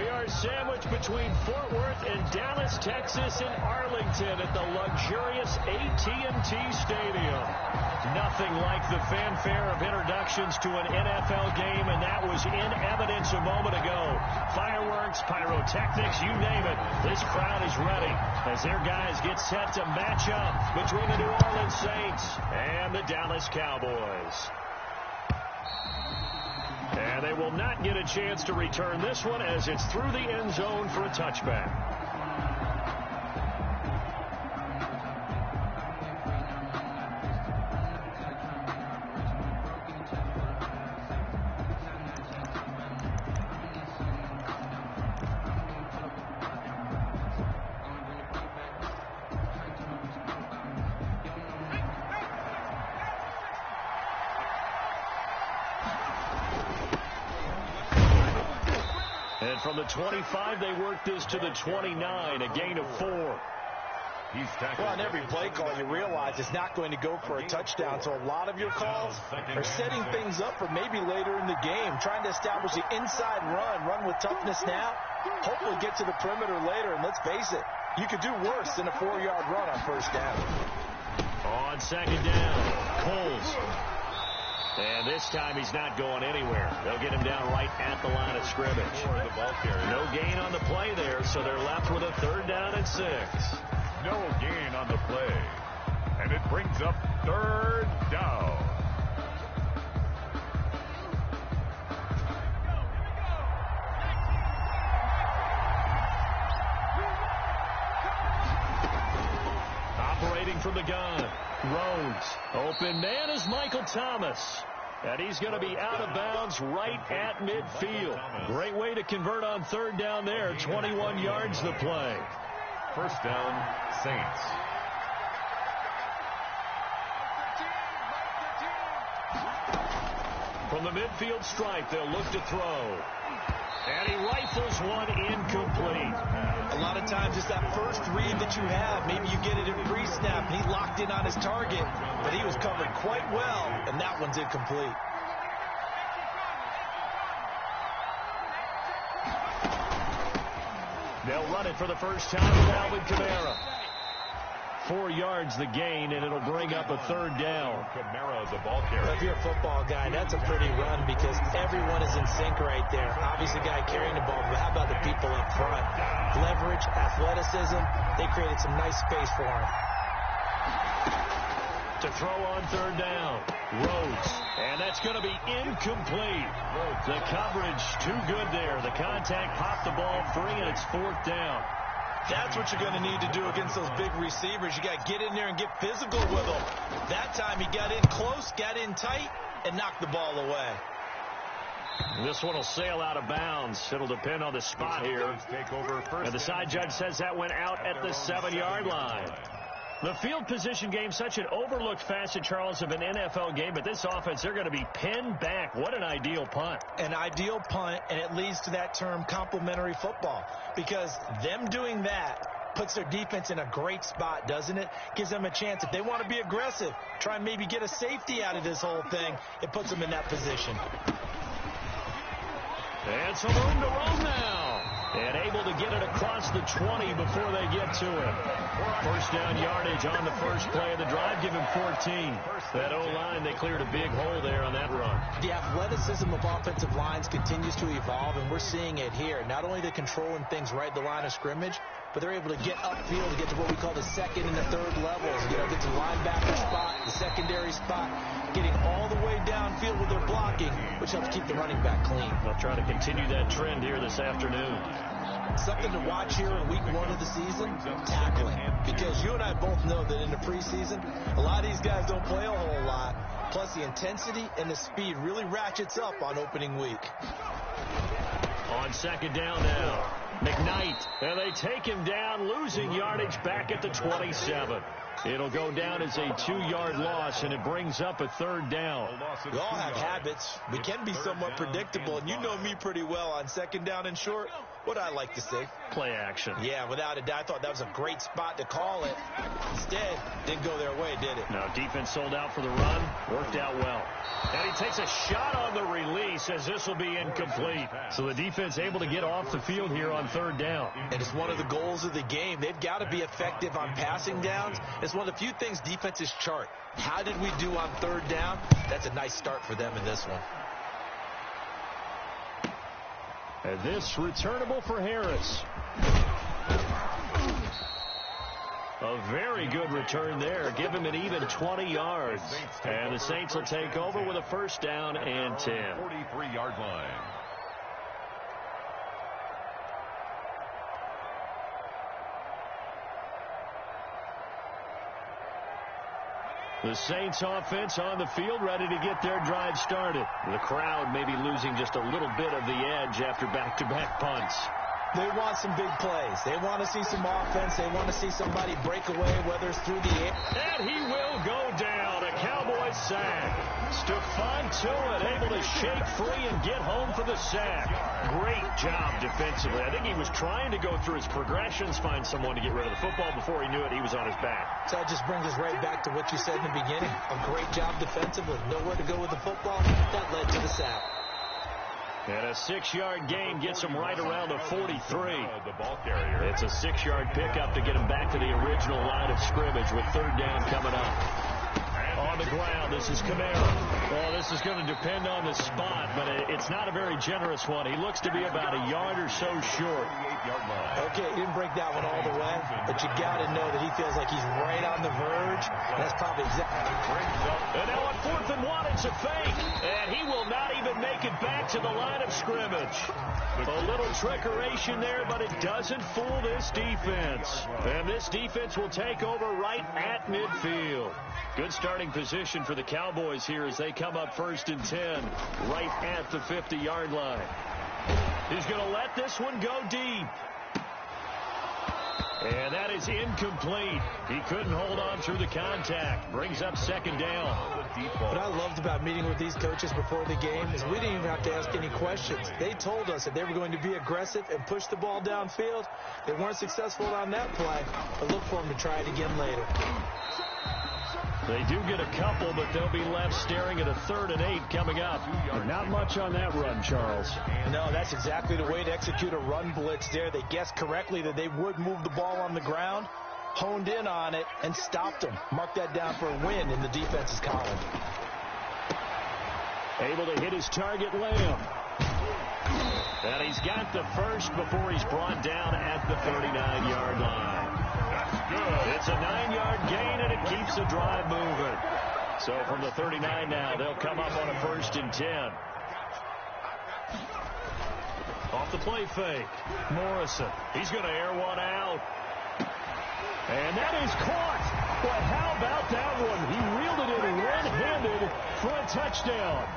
We are sandwiched between Fort Worth and Dallas, Texas, and Arlington at the luxurious AT&T Stadium. Nothing like the fanfare of introductions to an NFL game, and that was in evidence a moment ago. Fireworks, pyrotechnics, you name it. This crowd is ready as their guys get set to match up between the New Orleans Saints and the Dallas Cowboys. And they will not get a chance to return this one as it's through the end zone for a touchback. And from the 25, they work this to the 29, a gain of 4. Well, on every play call, you realize it's not going to go for a touchdown, so a lot of your calls are setting things up for maybe later in the game, trying to establish the inside run with toughness now, hopefully get to the perimeter later, and let's face it, you could do worse than a 4-yard run on first down. On second down, Coles. And this time he's not going anywhere. They'll get him down right at the line of scrimmage. No gain on the play there, so they're left with a 3rd down and 6. No gain on the play. And it brings up 3rd down. Operating from the gun. Rhodes. Open man is Michael Thomas. And he's going to be out of bounds right at midfield. Great way to convert on 3rd down there. 21 yards the play. First down, Saints. From the midfield stripe, they'll look to throw. And he rifles one incomplete. A lot of times it's that first read that you have. Maybe you get it in pre-snap, and he locked in on his target, but he was covered quite well, and that one's incomplete. They'll run it for the first time with Alvin Kamara. 4 yards the gain, and it'll bring up a 3rd down. Kamara, the ball carrier. If you're a football guy, that's a pretty run because everyone is in sync right there. Obviously, the guy carrying the ball, but how about the people up front? Leverage, athleticism, they created some nice space for him. To throw on 3rd down, Rhodes, and that's going to be incomplete. The coverage too good there. The contact popped the ball free, and it's 4th down. That's what you're going to need to do against those big receivers. You got to get in there and get physical with them. That time he got in close, got in tight, and knocked the ball away. This one will sail out of bounds. It'll depend on the spot here. And the side judge says that went out at the 7-yard line. The field position game, such an overlooked facet, Charles, of an NFL game, but this offense, they're going to be pinned back. What an ideal punt. An ideal punt, and it leads to that term complementary football, because them doing that puts their defense in a great spot, doesn't it? Gives them a chance. If they want to be aggressive, try and maybe get a safety out of this whole thing, it puts them in that position. And some room to roam now. And able to get it across the 20 before they get to it. First down yardage on the first play of the drive. Give him 14. That O-line, they cleared a big hole there on that run. The athleticism of offensive lines continues to evolve, and we're seeing it here. Not only are they controlling things right at the line of scrimmage, but they're able to get upfield to get to what we call the 2nd and the 3rd levels. You know, get to the linebacker spot, the secondary spot, getting all the way downfield with their blocking, which helps keep the running back clean. They'll try to continue that trend here this afternoon. Something to watch here in week 1 of the season, tackling. Because you and I both know that in the preseason, a lot of these guys don't play a whole lot. Plus, the intensity and the speed really ratchets up on opening week. On second down now, McKnight. And they take him down, losing yardage back at the 27. It'll go down as a 2-yard loss, and it brings up a 3rd down. We all have habits. We can be somewhat predictable, and you know me pretty well on second down and short. What I like to see. Play action. Yeah, without a doubt. I thought that was a great spot to call it. Instead, didn't go their way, did it? No, defense sold out for the run. Worked out well. And he takes a shot on the release as this will be incomplete. So the defense able to get off the field here on third down. And it's one of the goals of the game. They've got to be effective on passing downs. It's one of the few things defenses chart. How did we do on third down? That's a nice start for them in this one. And this returnable for Harris. A very good return there. Give him an even 20 yards. And the Saints will take over with a first down and 10. 43-yard line. The Saints offense on the field, ready to get their drive started. The crowd may be losing just a little bit of the edge after back-to-back punts. They want some big plays. They want to see some offense. They want to see somebody break away, whether it's through the air. And he will go down. A Cowboys sack. Stephon Tuitt able to shake free and get home for the sack. Great job defensively. I think he was trying to go through his progressions, find someone to get rid of the football. Before he knew it, he was on his back. So that just brings us right back to what you said in the beginning. A great job defensively. Nowhere to go with the football. That led to the sack. And a 6-yard gain gets him right around the 43. The ball carrier. It's a 6-yard pickup to get him back to the original line of scrimmage with third down coming up. On the ground, this is Kamara. Well, this is going to depend on the spot, but it's not a very generous one. He looks to be about a yard or so short. Okay, he didn't break that one all the way, but you got to know that he feels like he's right on the verge. That's probably exactly. And now on 4th and 1, it's a fake. And he will not even make it back to the line of scrimmage. A little trickeration there, but it doesn't fool this defense. And this defense will take over right at midfield. Good starting position for the Cowboys here as they come up 1st and 10, right at the 50-yard line. He's going to let this one go deep. And that is incomplete. He couldn't hold on through the contact. Brings up 2nd down. What I loved about meeting with these coaches before the game is we didn't even have to ask any questions. They told us that they were going to be aggressive and push the ball downfield. They weren't successful on that play, but look for them to try it again later. They do get a couple, but they'll be left staring at a 3rd and 8 coming up. Not much on that run, Charles. No, that's exactly the way to execute a run blitz there. They guessed correctly that they would move the ball on the ground, honed in on it, and stopped them. Mark that down for a win in the defense's column. Able to hit his target, Lamb. And he's got the first before he's brought down at the 39-yard line. Good. It's a 9-yard gain, and it keeps the drive moving. So from the 39 now, they'll come up on a 1st and 10. Off the play fake. Morrison. He's going to air one out. And that is caught. But how about that one? He reeled it in one-handed for a touchdown.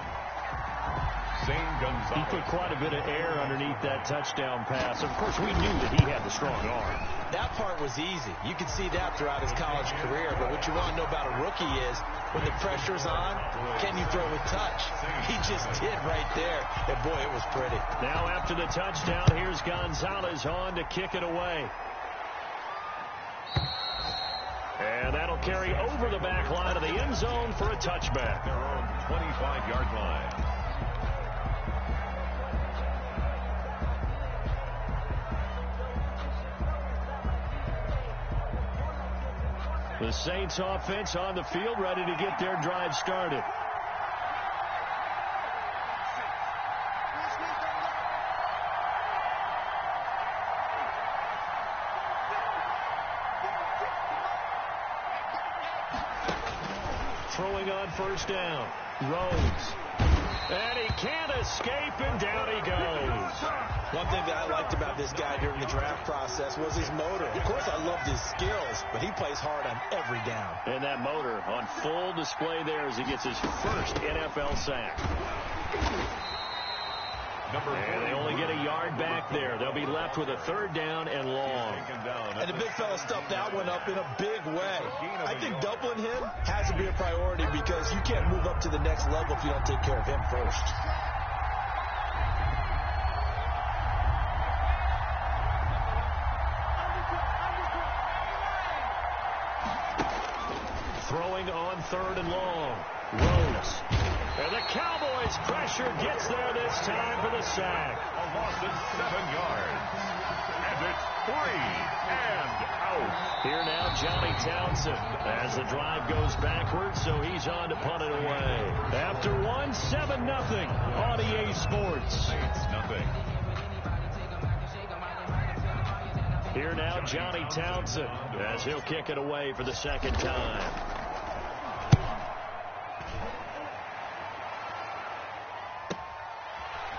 He put quite a bit of air underneath that touchdown pass. Of course, we knew that he had the strong arm. That part was easy. You could see that throughout his college career. But what you want to know about a rookie is when the pressure's on, can you throw with touch? He just did right there. And, boy, it was pretty. Now after the touchdown, here's Gonzalez on to kick it away. And that'll carry over the back line of the end zone for a touchback. Their own 25-yard line. The Saints offense on the field, ready to get their drive started. Throwing on 1st down. Rhodes. And he can't escape, and down he goes. One thing that I liked about this guy during the draft process was his motor. Of course, I loved his skills, but he plays hard on every down. And that motor on full display there as he gets his first NFL sack. And they only get a yard back there. They'll be left with a 3rd down and long. And the big fella stuffed that one up in a big way. I think doubling him has to be a priority because you can't move up to the next level if you don't take care of him first. throwing on 3rd and long. Rose. And the Cowboys' pressure gets there this time for the sack. A loss of 7 yards. And it's 3 and out. Here now, Johnny Townsend as the drive goes backwards, so he's on to punt it away. After 1, 7-0 on EA Sports. It's nothing. Here now, Johnny Townsend as he'll kick it away for the 2nd time.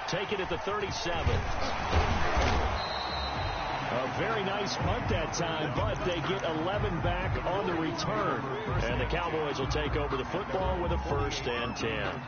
Take it at the 37. A very nice punt that time, but they get 11 back on the return. And the Cowboys will take over the football with a 1st and 10.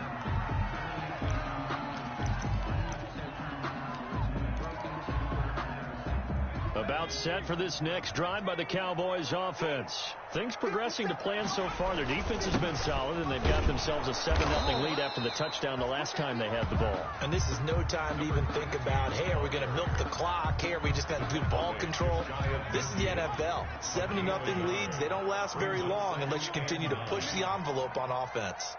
About set for this next drive by the Cowboys offense. Things progressing to plan so far. Their defense has been solid, and they've got themselves a 7-0 lead after the touchdown the last time they had the ball. And this is no time to even think about, hey, are we going to milk the clock? Hey, are we just going to do ball control? This is the NFL. 7-0 leads, they don't last very long unless you continue to push the envelope on offense.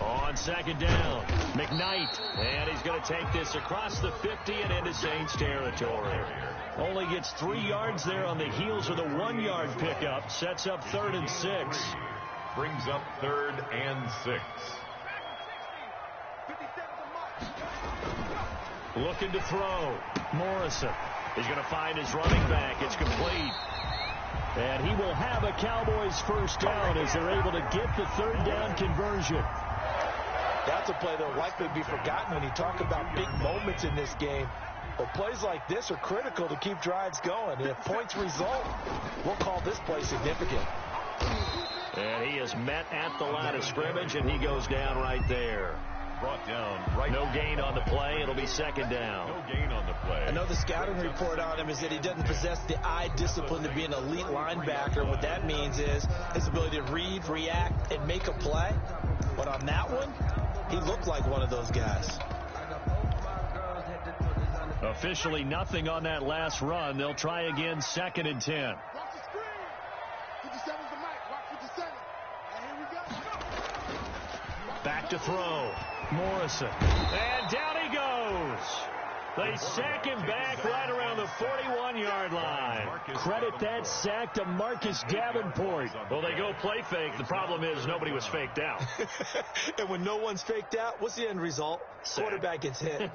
On 2nd down, McKnight, and he's going to take this across the 50 and into Saints territory. Only gets 3 yards there on the heels of the 1-yard pickup. Sets up 3rd and 6. Brings up 3rd and 6. Looking to throw. Morrison. He's going to find his running back. It's complete. And he will have a Cowboys 1st down as they're able to get the 3rd down conversion. That's a play that will likely be forgotten when you talk about big moments in this game. But plays like this are critical to keep drives going. And if points result, we'll call this play significant. And he is met at the line of scrimmage, and he goes down right there. Brought down right. No gain on the play. It'll be 2nd down. No gain on the play. I know the scouting report on him is that he doesn't possess the eye discipline to be an elite linebacker. What that means is his ability to read, react, and make a play. But on that one, he looked like one of those guys. Officially nothing on that last run. They'll try again, 2nd and 10. Watch the screen. 57's the mic. Watch 57. And here we go. Back to throw. Morrison. And down he goes. They sack him back right around the 41-yard line. Credit that sack to Marcus Davenport. Well, they go play fake. The problem is nobody was faked out. And when no one's faked out, what's the end result? Sack. Quarterback gets hit.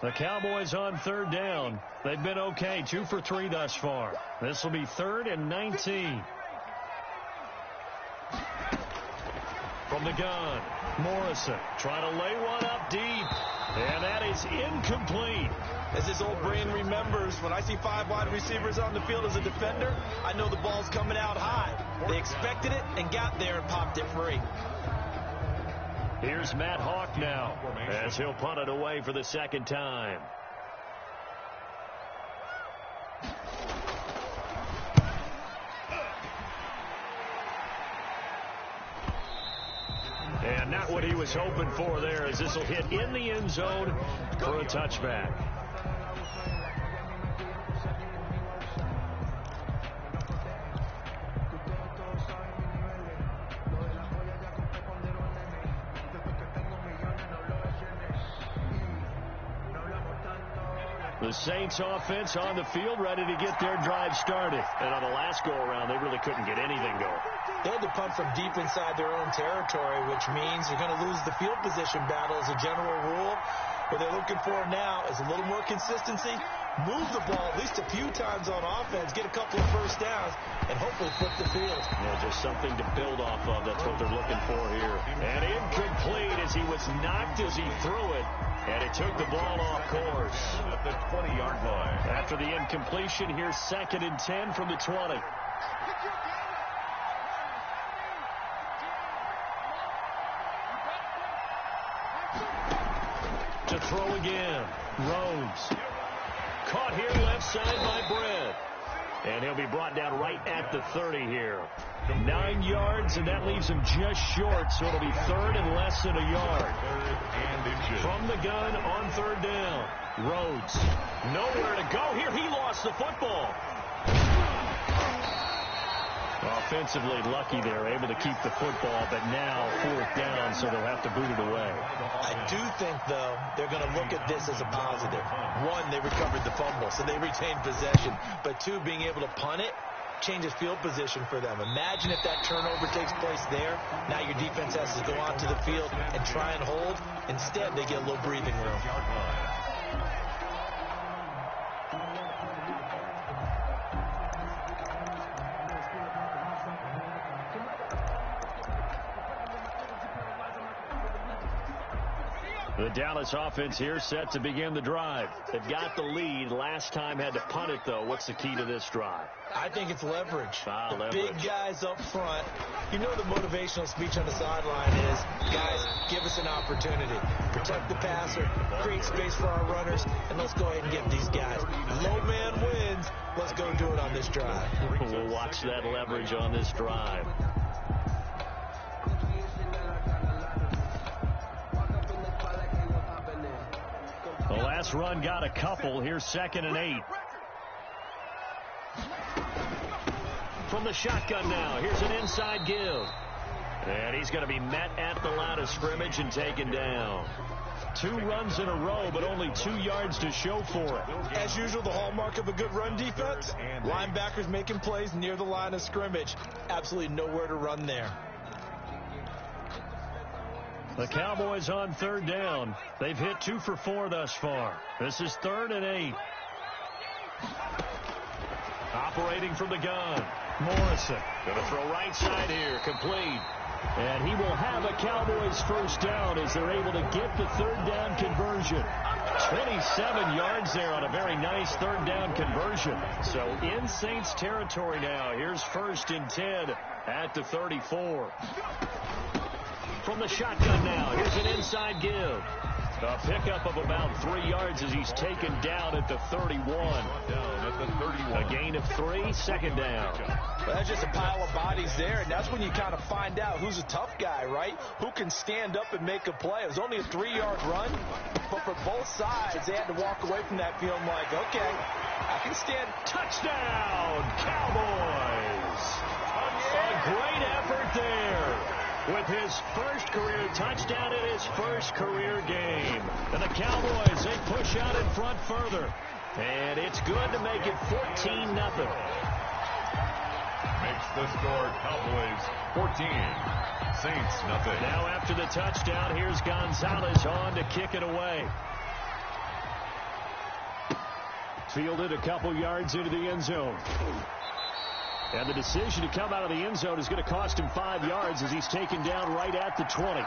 The Cowboys on 3rd down. They've been okay, 2 for 3 thus far. This will be 3rd and 19. From the gun, Morrison trying to lay one up deep. And that is incomplete. As his old brain remembers, when I see 5 wide receivers on the field as a defender, I know the ball's coming out high. They expected it and got there and popped it free. Here's Matt Hawk now as he'll punt it away for the 2nd time. And not what he was hoping for there, as this will hit in the end zone for a touchback. The Saints offense on the field, ready to get their drive started. And on the last go-around, they really couldn't get anything going. They had to punt from deep inside their own territory, which means you're going to lose the field position battle as a general rule. What they're looking for now is a little more consistency, move the ball at least a few times on offense, get a couple of 1st downs, and hopefully flip the field. Yeah, just something to build off of. That's what they're looking for here. And incomplete as he was knocked as he threw it. And it took the ball off course. At the 20-yard line. After the incompletion, here's 2nd and 10 from the 20. To throw again. Rhodes. Caught here left side by Brett. And he'll be brought down right at the 30 here. 9 yards, and that leaves him just short, so it'll be third and less than a yard. From the gun on third down. Rhodes, nowhere to go here. He lost the football. Offensively lucky they're able to keep the football, but now fourth down, so they'll have to boot it away. I do think, though, they're going to look at this as a positive. One, they recovered the fumble, so they retained possession. But two, being able to punt it changes field position for them. Imagine if that turnover takes place there. Now your defense has to go onto the field and try and hold. Instead, they get a little breathing room. The Dallas offense here set to begin the drive. They've got the lead. Last time had to punt it, though. What's the key to this drive? I think it's leverage. Leverage. Big guys up front. You know the motivational speech on the sideline is, guys, give us an opportunity. Protect the passer, create space for our runners, and let's go ahead and get these guys. Low man wins. Let's go do it on this drive. We'll watch that leverage on this drive. The last run got a couple. Here's 2nd and 8. From the shotgun now. Here's an inside give. And he's going to be met at the line of scrimmage and taken down. 2 runs in a row, but only 2 yards to show for it. As usual, the hallmark of a good run defense, linebackers making plays near the line of scrimmage. Absolutely nowhere to run there. The Cowboys on third down. They've hit 2 for 4 thus far. This is 3rd and 8. Operating from the gun. Morrison going to throw right side here. Complete. And he will have a Cowboys first down as they're able to get the third down conversion. 27 yards there on a very nice third down conversion. So in Saints territory now. Here's 1st and 10 at the 34. From the shotgun now. Here's an inside give. A pickup of about 3 yards as he's taken down at the 31. A gain of 3, 2nd down. Well, that's just a pile of bodies there, and that's when you kind of find out who's a tough guy, right? Who can stand up and make a play. It was only a 3-yard run, but for both sides, they had to walk away from that feeling like, okay, I can stand. Touchdown, Cowboys! A great effort there. With his first career touchdown in his first career game. And the Cowboys, they push out in front further. And it's good to make it 14-0. Makes the score Cowboys 14, Saints nothing. Now after the touchdown, here's Gonzalez on to kick it away. Fielded a couple yards into the end zone. And the decision to come out of the end zone is going to cost him 5 yards as he's taken down right at the 20.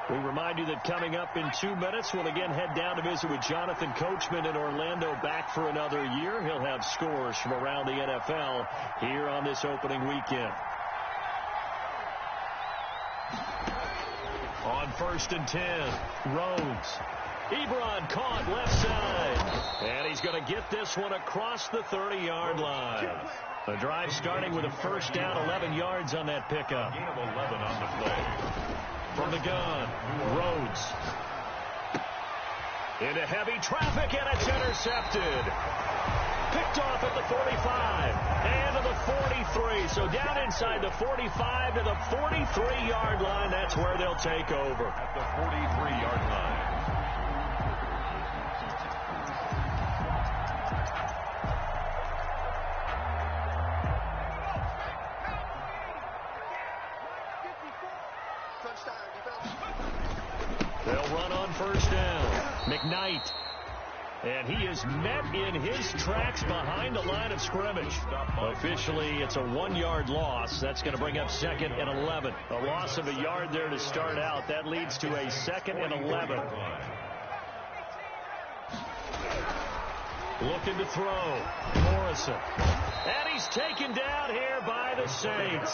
We remind you that coming up in 2 minutes, we'll again head down to visit with Jonathan Coachman in Orlando, back for another year. He'll have scores from around the NFL here on this opening weekend. On 1st and 10, Rhodes. Ebron caught left side. And he's going to get this one across the 30-yard line. The drive starting with a first down, 11 yards on that pickup. Gain of 11 on the play. From the gun, Rhodes. Into heavy traffic, and it's intercepted. Picked off at the 45 and to the 43. So down inside the 45 to the 43-yard line. That's where they'll take over. At the 43-yard line. They'll run on first down. McKnight. And he is met in his tracks behind the line of scrimmage. Officially, it's a 1-yard loss. That's going to bring up 2nd and 11. A loss of a yard there to start out. That leads to a 2nd and 11. Looking to throw. Morrison. And he's taken down here by the Saints.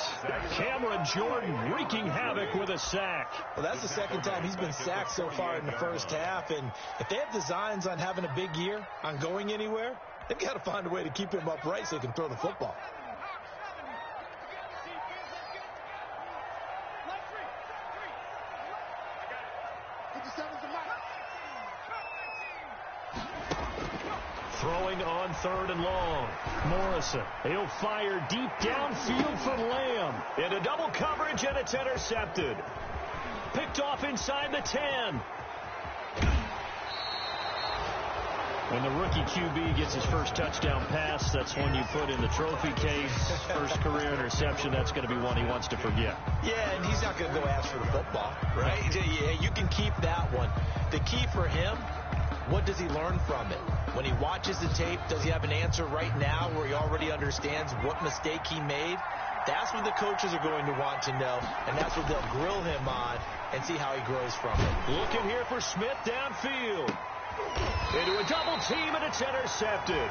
Cameron Jordan wreaking havoc with a sack. Well, that's the second time he's been sacked so far in the first half. And if they have designs on having a big year, on going anywhere, they've got to find a way to keep him upright so he can throw the football. Throwing on 3rd and long. Morrison. He'll fire deep downfield from Lamb. Into double coverage, and it's intercepted. Picked off inside the 10. When the rookie QB gets his first touchdown pass, that's one you put in the trophy case. First career interception, that's going to be one he wants to forget. Yeah, and he's not going to go ask for the football, right? Yeah, you can keep that one. The key for him, what does he learn from it? When he watches the tape, does he have an answer right now where he already understands what mistake he made? That's what the coaches are going to want to know, and that's what they'll grill him on and see how he grows from it. Looking here for Smith downfield. Into a double team, and it's intercepted.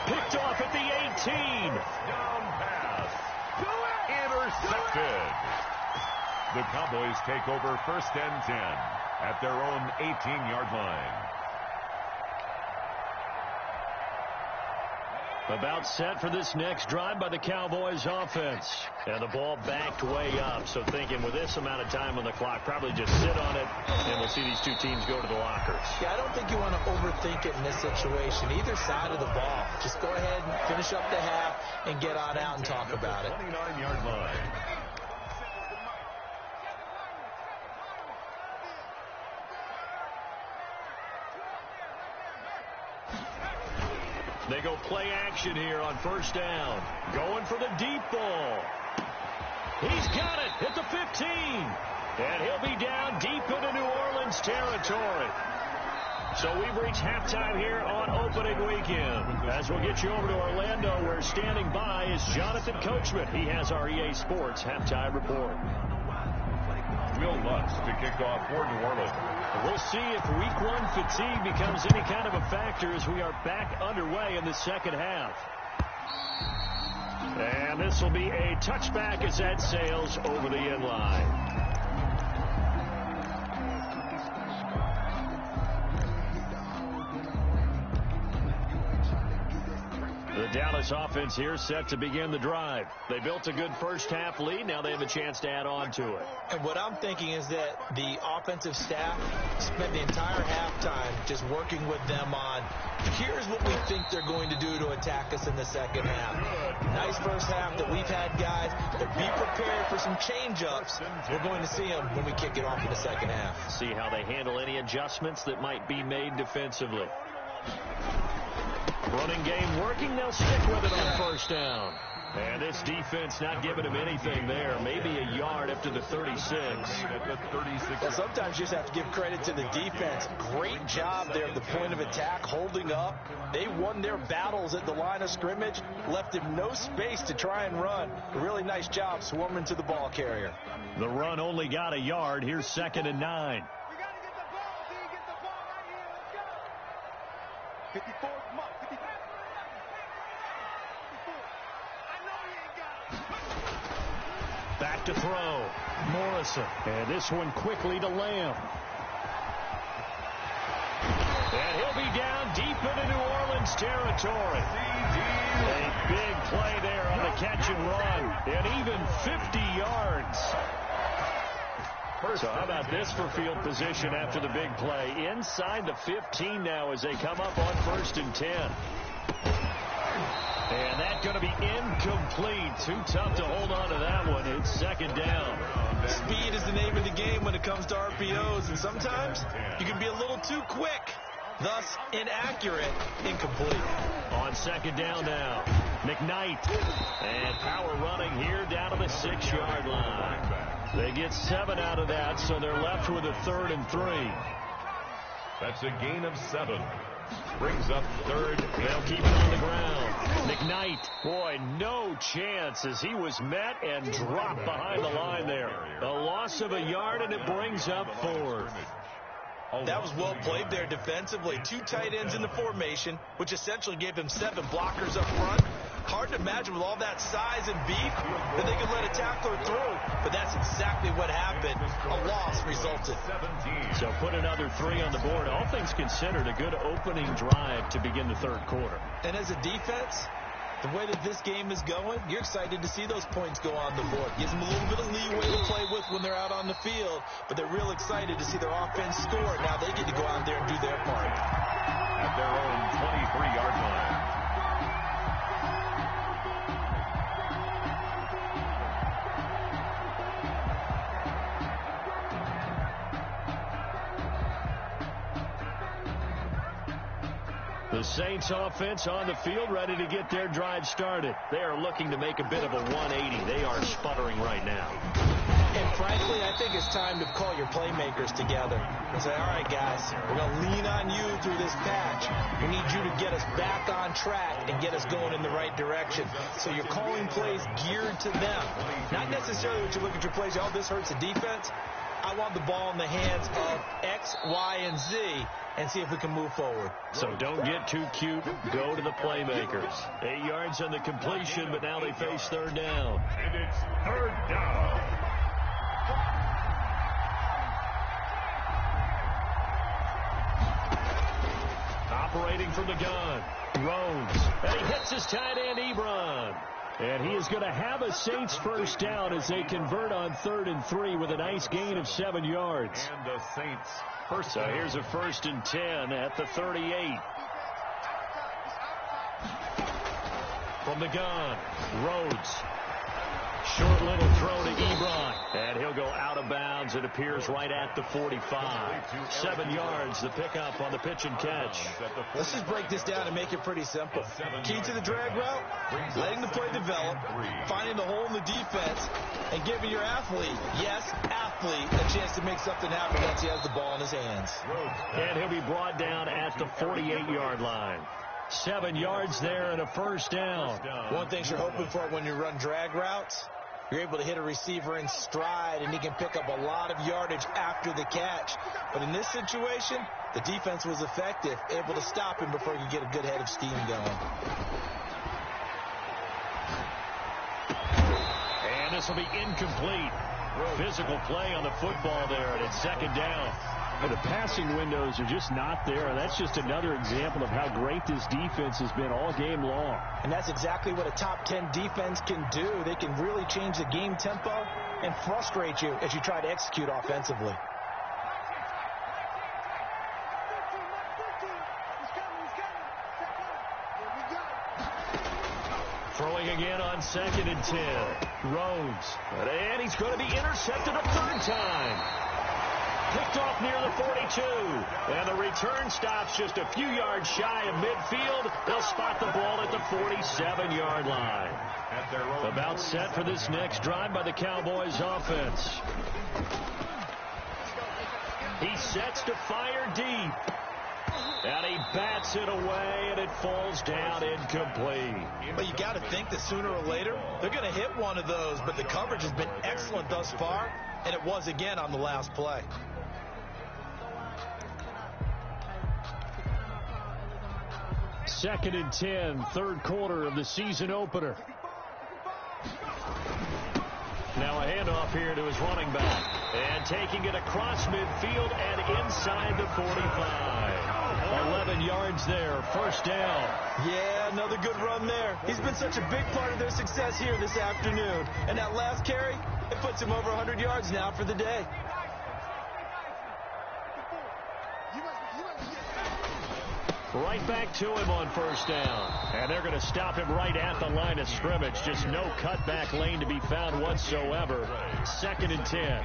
Picked off at the 18. Down pass. Intercepted. The Cowboys take over 1st and 10 at their own 18-yard line. About set for this next drive by the Cowboys offense. And the ball backed way up. So thinking with this amount of time on the clock, probably just sit on it, and we'll see these two teams go to the lockers. Yeah, I don't think you want to overthink it in this situation. Either side of the ball. Just go ahead and finish up the half and get on out and talk about it. 29-yard line. They go play action here on 1st down. Going for the deep ball. He's got it at the 15. And he'll be down deep into New Orleans territory. So we've reached halftime here on opening weekend. As we'll get you over to Orlando, where standing by is Jonathan Coachman. He has our EA Sports halftime report. Will Lutz to kick off for New Orleans. We'll see if week 1 fatigue becomes any kind of a factor as we are back underway in the second half. And this will be a touchback as that sails over the end line. The Dallas offense here set to begin the drive. They built a good first half lead. Now they have a chance to add on to it. And what I'm thinking is that the offensive staff spent the entire halftime just working with them on, here's what we think they're going to do to attack us in the second half. Nice first half that we've had, guys, but be prepared for some change-ups. We're going to see them when we kick it off in the second half. See how they handle any adjustments that might be made defensively. Running game working. They'll stick with it on 1st down. And this defense not giving him anything there. Maybe a yard up to the 36. Well, sometimes you just have to give credit to the defense. Great job there at the point of attack, holding up. They won their battles at the line of scrimmage, left him no space to try and run. A really nice job swarming to the ball carrier. The run only got a yard. Here's 2nd and 9. Back to throw. Morrison. And this one quickly to Lamb. And he'll be down deep into New Orleans territory. A big play there on the catch and run. And even 50 yards. So how about this for field position after the big play? Inside the 15 now as they come up on 1st and 10. And that's going to be incomplete. Too tough to hold on to that one. It's 2nd down. Speed is the name of the game when it comes to RPOs, and sometimes you can be a little too quick, thus inaccurate, incomplete. On 2nd down now, McKnight. And power running here down to the 6-yard line. They get 7 out of that, so they're left with a 3rd and 3. That's a gain of 7. Brings up 3rd. They'll keep it on the ground. McKnight, boy, no chance as he was met and dropped behind the line there. A loss of a yard, and it brings up 4th. That was well played there defensively. 2 tight ends in the formation, which essentially gave them 7 blockers up front. Hard to imagine with all that size and beef that they could let a tackler through. But that's exactly what happened. A loss resulted. So put another 3 on the board. All things considered, a good opening drive to begin the third quarter. And as a defense, the way that this game is going, you're excited to see those points go on the board. Gives them a little bit of leeway to play with when they're out on the field, but they're real excited to see their offense score. Now they get to go out there and do their part. At their own 23-yard line. The Saints offense on the field, ready to get their drive started. They are looking to make a bit of a 180. They are sputtering right now. And frankly, I think it's time to call your playmakers together and say, all right, guys, we're going to lean on you through this patch. We need you to get us back on track and get us going in the right direction. So you're calling plays geared to them. Not necessarily when you look at your plays, oh, this hurts the defense. I want the ball in the hands of X, Y, and Z and see if we can move forward. So don't get too cute. Go to the playmakers. 8 yards on the completion, but now they face third down. And it's third down. Operating from the gun, Rhodes. And he hits his tight end, Ebron. And he is going to have a Saints first down as they convert on 3rd and 3 with a nice gain of 7 yards. And the Saints first. So here's a 1st and 10 at the 38. From the gun, Rhodes. Short little throw to Ebron. And he'll go out of bounds. It appears right at the 45. 7 yards, the pickup on the pitch and catch. Let's just break this down and make it pretty simple. Key to the drag route, letting the play develop, finding the hole in the defense, and giving your athlete, yes, athlete, a chance to make something happen once he has the ball in his hands. And he'll be brought down at the 48-yard line. 7 yards there and a first down. One thing you're hoping for when you run drag routes, you're able to hit a receiver in stride, and he can pick up a lot of yardage after the catch. But in this situation, the defense was effective, able to stop him before he could get a good head of steam going. And this will be incomplete. Physical play on the football there, and it's 2nd down. And the passing windows are just not there, and that's just another example of how great this defense has been all game long. And that's exactly what a top 10 defense can do. They can really change the game tempo and frustrate you as you try to execute offensively. Throwing again on 2nd and 10. Rhodes. And he's going to be intercepted a 3rd time. Picked off near the 42. And the return stops just a few yards shy of midfield. They'll spot the ball at the 47-yard line. About set for this next drive by the Cowboys offense. He sets to fire deep. And he bats it away, and it falls down incomplete. But you got to think that sooner or later, they're going to hit one of those. But the coverage has been excellent thus far, and it was again on the last play. Second and 10, 3rd quarter of the season opener. Now a handoff here to his running back. And taking it across midfield and inside the 45. 11 yards there, first down. Yeah, another good run there. He's been such a big part of their success here this afternoon. And that last carry, it puts him over 100 yards now for the day. Right back to him on first down. And they're going to stop him right at the line of scrimmage. Just no cutback lane to be found whatsoever. 2nd and 10.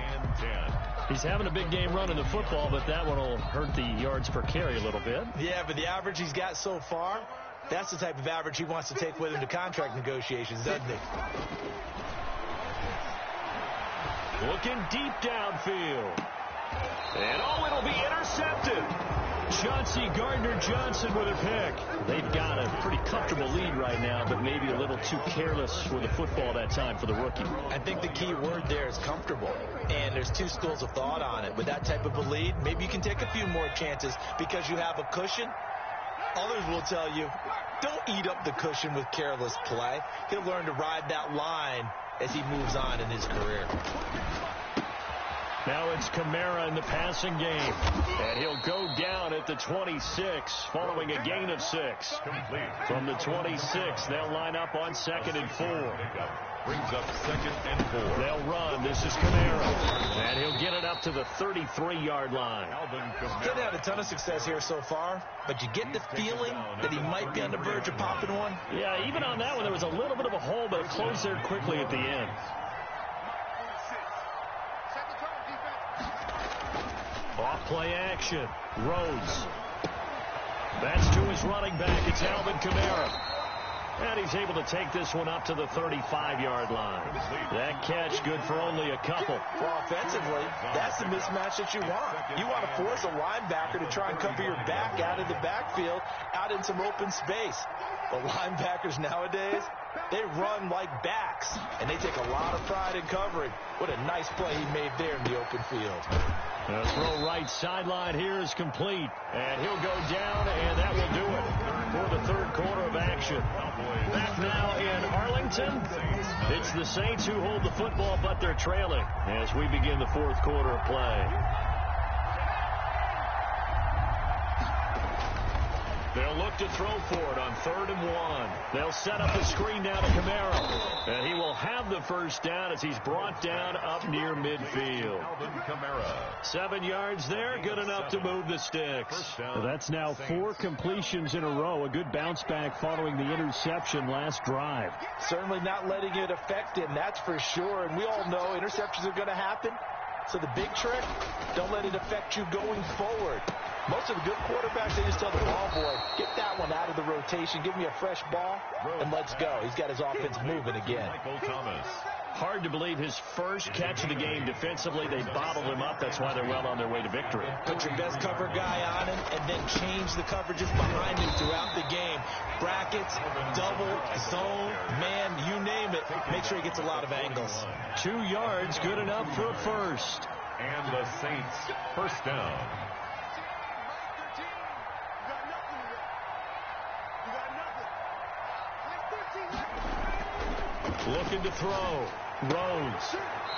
He's having a big game running the football, but that one will hurt the yards per carry a little bit. Yeah, but the average he's got so far, that's the type of average he wants to take with him to contract negotiations, doesn't he? Looking deep downfield. And it'll be intercepted. Chauncey Gardner-Johnson with a pick. They've got a pretty comfortable lead right now, but maybe a little too careless with the football that time for the rookie. I think the key word there is comfortable, and there's two schools of thought on it. With that type of a lead, maybe you can take a few more chances because you have a cushion. Others will tell you, don't eat up the cushion with careless play. He'll learn to ride that line as he moves on in his career. Now it's Kamara in the passing game. And he'll go down at the 26 following a gain of 6. From the 26, they'll line up on 2nd and 4. Brings up 2nd and 4. They'll run. This is Kamara. And he'll get it up to the 33-yard line. Hasn't had a ton of success here so far, but you get the feeling that he might be on the verge of popping one. Yeah, even on that one, there was a little bit of a hole, but it closed there quickly at the end. Off play action. Rhodes. That's to his running back. It's Alvin Kamara. And he's able to take this one up to the 35-yard line. That catch good for only a couple. Well, offensively, that's the mismatch that you want. You want to force a linebacker to try and cover your back out of the backfield, out in some open space. But linebackers nowadays, they run like backs, and they take a lot of pride in covering. What a nice play he made there in the open field. The throw right sideline here is complete. And he'll go down, and that will do it for the third quarter of action. Back now in Arlington. It's the Saints who hold the football, but they're trailing as we begin the fourth quarter of play. They'll look to throw for it on 3rd and 1. They'll set up a screen now to Kamara. And he will have the first down as he's brought down up near midfield. 7 yards there, good enough to move the sticks. Well, that's now 4 completions in a row. A good bounce back following the interception last drive. Certainly not letting it affect him, that's for sure. And we all know interceptions are going to happen. So the big trick, don't let it affect you going forward. Most of the good quarterbacks, they just tell the ball boy, get that one out of the rotation, give me a fresh ball, and let's go. He's got his offense moving again. Hard to believe his first catch of the game defensively. They bottled him up. That's why they're well on their way to victory. Put your best cover guy on him and then change the coverages behind him throughout the game. Brackets, double, zone, man, you name it. Make sure he gets a lot of angles. 2 yards, good enough for a first. And the Saints first down. Looking to throw. Rhodes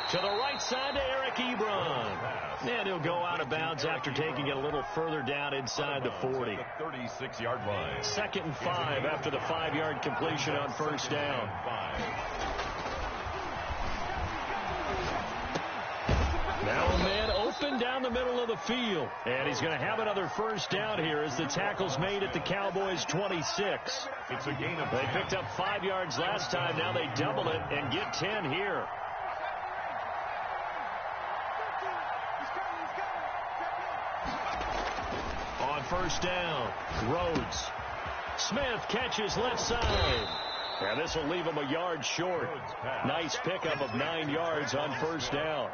to the right side to Eric Ebron. And he'll go out of bounds after taking it a little further down inside the 40. 36-yard line. 2nd and 5 after the 5-yard completion on first down. Now a man open down the middle of the field. And he's going to have another first down here as the tackle's made at the Cowboys' 26. It's a gain of 10. They picked up 5 yards last time. Now they double it and get 10 here. On first down, Rhodes. Smith catches left side. And this will leave him a yard short. Nice pickup of 9 yards on first down.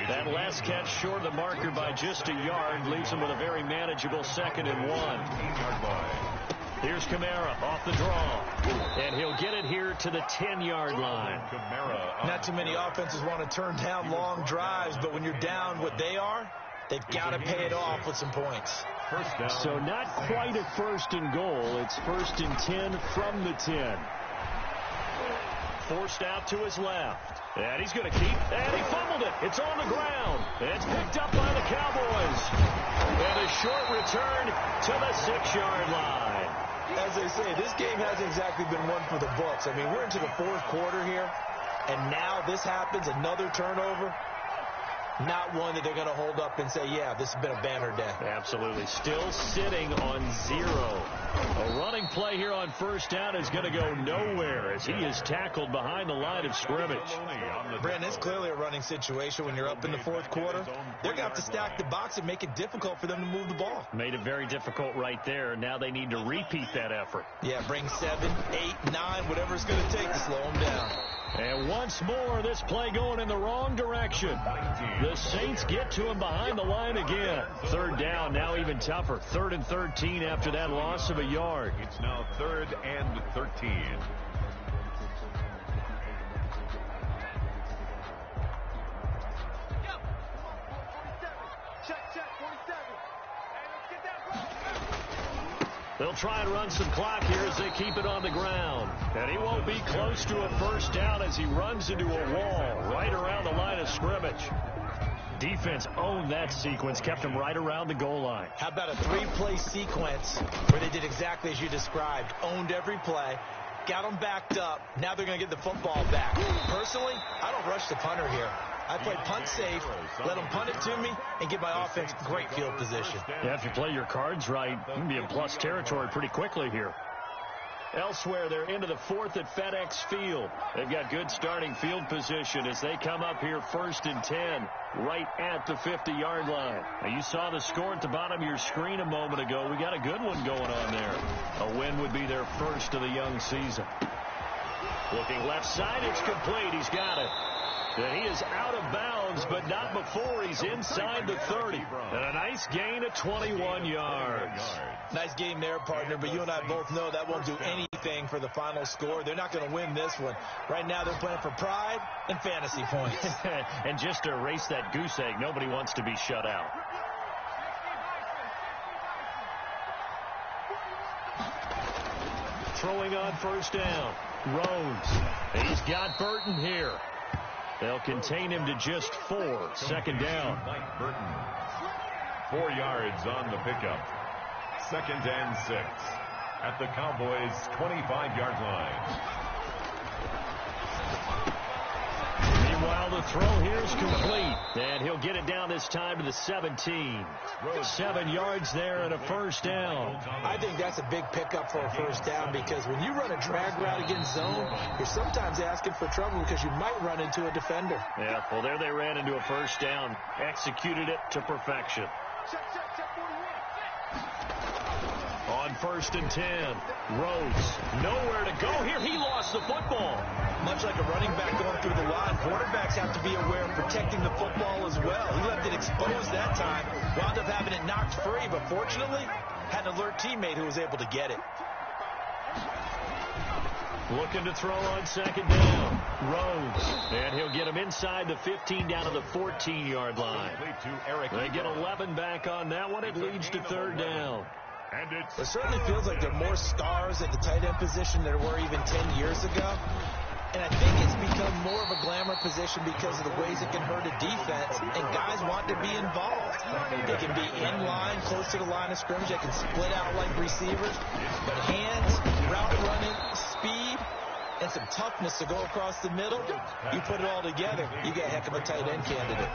That last catch short of the marker by just a yard leaves him with a very manageable 2nd and 1. Here's Kamara off the draw. And he'll get it here to the 10-yard line. Not too many offenses want to turn down long drives, but when you're down what they are, they've got to pay it off with some points. First down. So not quite a 1st and goal. It's 1st and 10 from the 10. Forced out to his left. And he's going to keep, and he fumbled it. It's on the ground. It's picked up by the Cowboys. And a short return to the 6-yard line. As they say, this game hasn't exactly been one for the books. I mean, we're into the 4th quarter here, and now this happens, another turnover. Not one that they're going to hold up and say, yeah, this has been a banner day. Absolutely. Still sitting on 0. A running play here on first down is going to go nowhere as he is tackled behind the line of scrimmage. Brandon, it's clearly a running situation when you're up in the 4th quarter. They're going to have to stack the box and make it difficult for them to move the ball. Made it very difficult right there. Now they need to repeat that effort. Yeah, bring 7, 8, 9, whatever it's going to take to slow them down. And once more, this play going in the wrong direction. The Saints get to him behind the line again. Third down, now even tougher. 3rd and 13 after that loss of a yard. It's now 3rd and 13. They'll try and run some clock here as they keep it on the ground. And he won't be close to a first down as he runs into a wall right around the line of scrimmage. Defense owned that sequence, kept him right around the goal line. How about a 3-play sequence where they did exactly as you described, owned every play, got them backed up, now they're going to get the football back. Personally, I don't rush the punter here. I play punt safe, let them punt it to me, and give my offense great field position. Yeah, if you play your cards right, you can be in plus territory pretty quickly here. Elsewhere, they're into the 4th at FedEx Field. They've got good starting field position as they come up here 1st and 10, right at the 50-yard line. Now, you saw the score at the bottom of your screen a moment ago. We got a good one going on there. A win would be their first of the young season. Looking left side, it's complete. He's got it. And he is out of bounds, but not before he's inside the 30. And a nice gain of 21 yards. Nice game there, partner, but you and I both know that won't do anything for the final score. They're not going to win this one. Right now, they're playing for pride and fantasy points. And just to erase that goose egg, nobody wants to be shut out. Throwing on first down. Rhodes. He's got Burton here. They'll contain him to just 4. 2nd down. Mike Burton. 4 yards on the pickup. 2nd and 6 at the Cowboys' 25-yard line. Meanwhile, the throw here is complete. And he'll get it down this time to the 17. 7 yards there and a first down. I think that's a big pickup for a first down because when you run a drag route against zone, you're sometimes asking for trouble because you might run into a defender. Yeah, well, there they ran into a first down. Executed it to perfection. On 1st and 10, Rhodes, nowhere to go here. He lost the football. Much like a running back going through the line, quarterbacks have to be aware of protecting the football as well. He left it exposed that time, wound up having it knocked free, but fortunately, had an alert teammate who was able to get it. Looking to throw on 2nd down. Rhodes, and he'll get him inside the 15 down to the 14-yard line. They get 11 back on that one. It leads to 3rd down. And it certainly feels like there are more stars at the tight end position than there were even 10 years ago. And I think it's become more of a glamour position because of the ways it can hurt a defense, and guys want to be involved. They can be in line, close to the line of scrimmage. They can split out like receivers. But hands, route running, speed, and some toughness to go across the middle, you put it all together, you get a heck of a tight end candidate.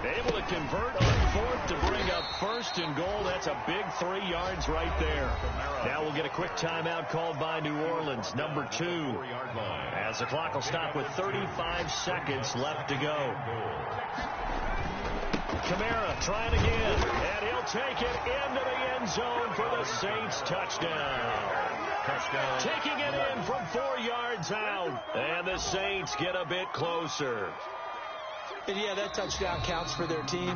Able to convert on 4th to bring up 1st and goal. That's a big 3 yards right there. Now we'll get a quick timeout called by New Orleans, number 2. As the clock will stop with 35 seconds left to go. Kamara trying again, and he'll take it into the end zone for the Saints touchdown. Taking it in from 4 yards out, and the Saints get a bit closer. And yeah, that touchdown counts for their team,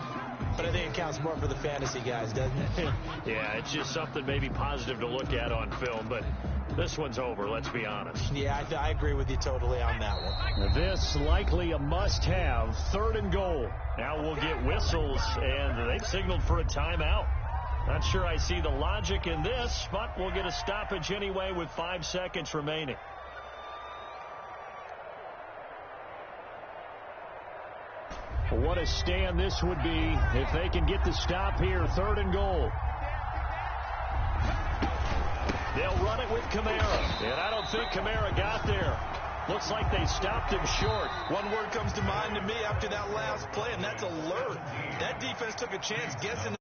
but I think it counts more for the fantasy guys, doesn't it? Yeah, it's just something maybe positive to look at on film, but this one's over, let's be honest. Yeah, I agree with you totally on that one. This likely a must-have, 3rd and goal. Now we'll get whistles, and they've signaled for a timeout. Not sure I see the logic in this, but we'll get a stoppage anyway with 5 seconds remaining. What a stand this would be if they can get the stop here. 3rd and goal. They'll run it with Kamara, and I don't think Kamara got there. Looks like they stopped him short. One word comes to mind to me after that last play, and that's alert. That defense took a chance guessing